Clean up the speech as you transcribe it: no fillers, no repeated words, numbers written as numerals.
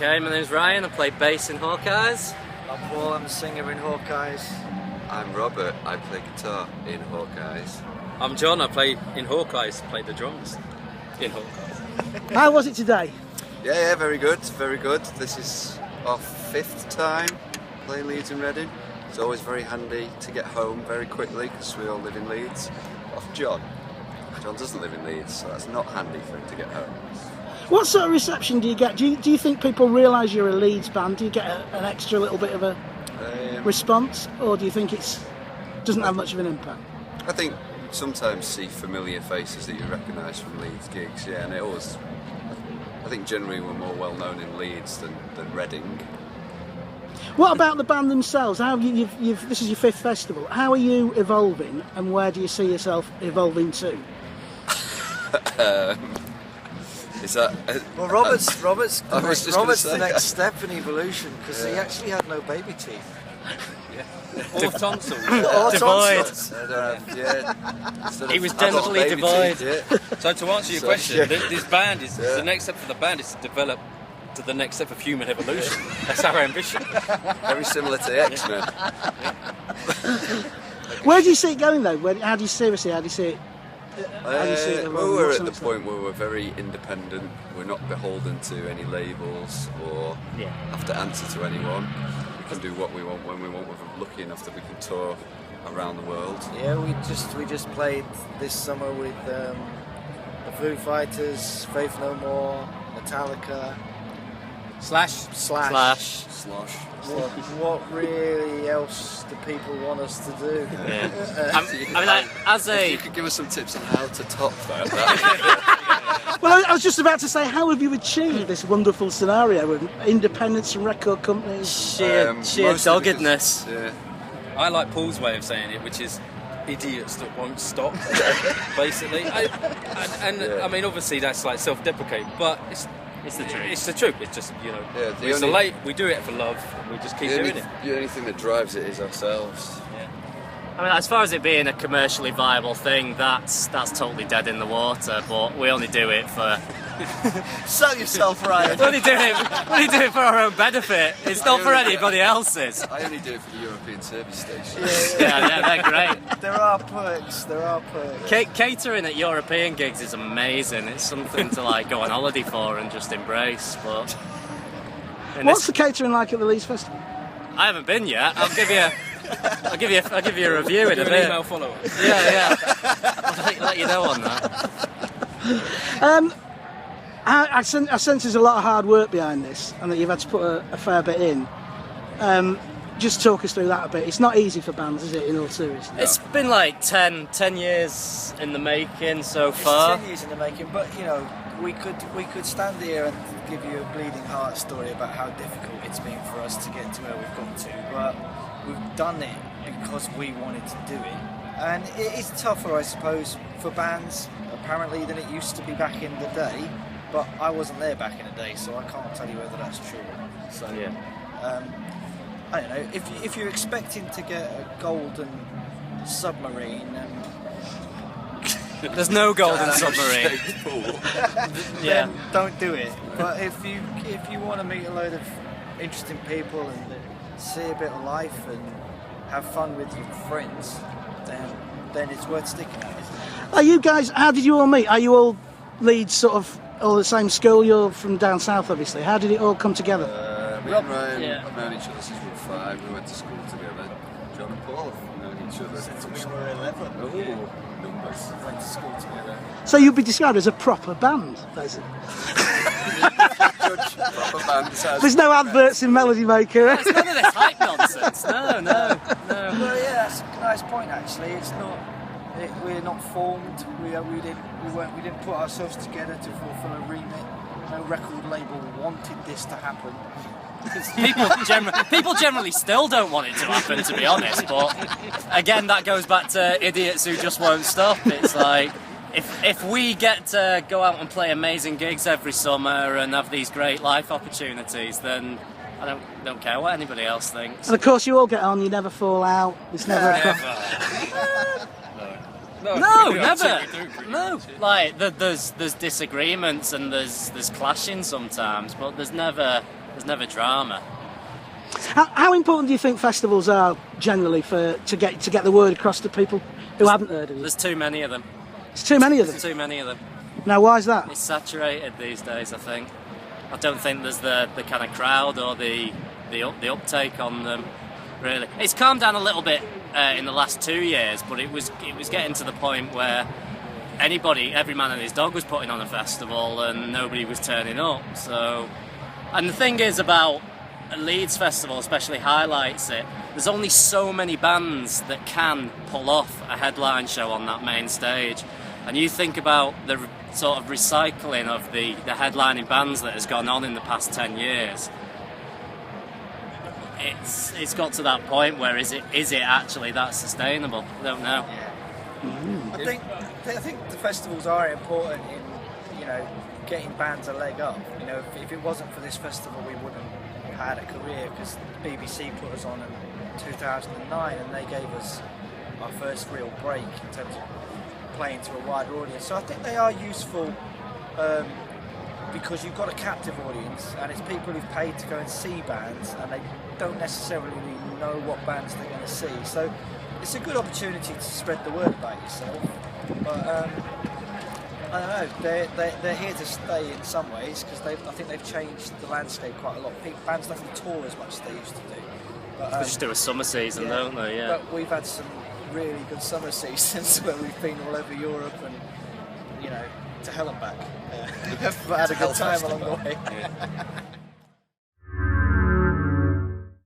Okay, my name's Ryan, I play bass in Hawkeyes. I'm Paul, I'm a singer in Hawkeyes. I'm Robert, I play guitar in Hawkeyes. I'm John, I play in Hawkeyes, play the drums in Hawkeyes. How was it today? Yeah, very good, very good. This is our 5th time playing Leeds and Reading. It's always very handy to get home very quickly because we all live in Leeds. Off John. John doesn't live in Leeds, so that's not handy for him to get home. What sort of reception do you get? Do you think people realise you're a Leeds band? Do you get an extra little bit of a response, or do you think it doesn't have much of an impact? I think sometimes see familiar faces that you recognise from Leeds gigs, yeah, and it always. I think generally we're more well known in Leeds than Reading. What about the band themselves? How this is your 5th festival. How are you evolving, and where do you see yourself evolving to? Is that? Well, Robert's the say, next step in evolution because he actually had no baby teeth. Or tonsils. Or Devoid. yeah. He was dentally devoid. So to answer your question, this band is the next step for the band is to develop to the next step of human evolution. That's our ambition. Very similar to the X-Men. Where do you see it going though? How do you see it? Well, we're at the point where we're very independent. We're not beholden to any labels or have to answer to anyone. We can do what we want when we want. We're lucky enough that we can tour around the world. Yeah, we just played this summer with the Foo Fighters, Faith No More, Metallica, Slash. Slosh. What really else do people want us to do? Yeah. I mean, like, as If you a... could give us some tips on how to top that. Well, I was just about to say, how have you achieved this wonderful scenario with independence from record companies? sheer doggedness. Yeah. I like Paul's way of saying it, which is idiots that won't stop, basically. I mean, obviously that's like self-deprecating, but it's the truth. It's the truth. It's just, you know, we do it for love, and we just keep doing it. The only thing that drives it is ourselves. I mean, as far as it being a commercially viable thing, that's totally dead in the water, but we only do it for... Sell yourself, Ryan. we only do it for our own benefit. It's not for anybody else's. I only do it for the European service station. Yeah, they're great. There are perks. Catering at European gigs is amazing. It's something to like go on holiday for and just embrace. But What's the catering like at the Leeds Festival? I haven't been yet. I'll give you a review in a An bit. email follow-up. Yeah. I'll let you know on that. I sense there's a lot of hard work behind this, and that you've had to put a fair bit in. Just talk us through that a bit. It's not easy for bands, is it, in all seriousness? It's been like 10 years in the making so far. It's 10 years in the making, but you know, we could stand here and give you a bleeding heart story about how difficult it's been for us to get to where we've got to, but we've done it because we wanted to do it. And it is tougher, I suppose, for bands apparently than it used to be back in the day, but I wasn't there back in the day, so I can't tell you whether that's true or not. So I don't know, if you're expecting to get a golden submarine and There's no golden submarine. then don't do it. But if you want to meet a load of interesting people and see a bit of life and have fun with your friends, then it's worth sticking at, isn't it? Are you guys? How did you all meet? Are you all Leeds, sort of all the same school? You're from down south, obviously. How did it all come together? Me and Ryan have known each other since we were 5. We went to school together. John and Paul have known each other Since we were 11. Oh, numbers. Went to school together. So you'd be described as a proper band, basically. Judge proper bands as There's no adverts in Melody Maker. It's none of this hype nonsense. No. Well, yeah, that's a nice point. Actually, it's not. We're not formed. We didn't put ourselves together to fulfil a remit. No record label wanted this to happen. People generally still don't want it to happen, to be honest. But again, that goes back to idiots who just won't stop. It's like if we get to go out and play amazing gigs every summer and have these great life opportunities, then I don't care what anybody else thinks. And of course, you all get on. You never fall out. It's never. No, never. No, like there's disagreements and there's clashing sometimes, but there's never There's never drama. How important do you think festivals are generally to get the word across to people who haven't heard of you? There's too many of them. There's too many of them. There's too many of them. Now, why is that? It's saturated these days, I think. I don't think there's the kind of crowd or the uptake on them, really. It's calmed down a little bit in the last 2 years, but it was getting to the point where every man and his dog was putting on a festival and nobody was turning up. So, and the thing is about a Leeds festival, especially highlights it. There's only so many bands that can pull off a headline show on that main stage, and you think about the sort of recycling of the headlining bands that has gone on in the past 10 years. It's got to that point where is it actually that sustainable? I don't know. I think the festivals are important in getting bands a leg up. If it wasn't for this festival, we wouldn't have had a career, because the BBC put us on in 2009 and they gave us our first real break in terms of playing to a wider audience. So I think they are useful because you've got a captive audience, and it's people who've paid to go and see bands and they don't necessarily know what bands they're going to see. So it's a good opportunity to spread the word about yourself. But I don't know, they're here to stay in some ways, because I think they've changed the landscape quite a lot. Bands don't tour as much as they used to do. But, They just do a summer season, don't they? Yeah. But we've had some really good summer seasons where we've been all over Europe and, to hell and back. We've had a good time along the way.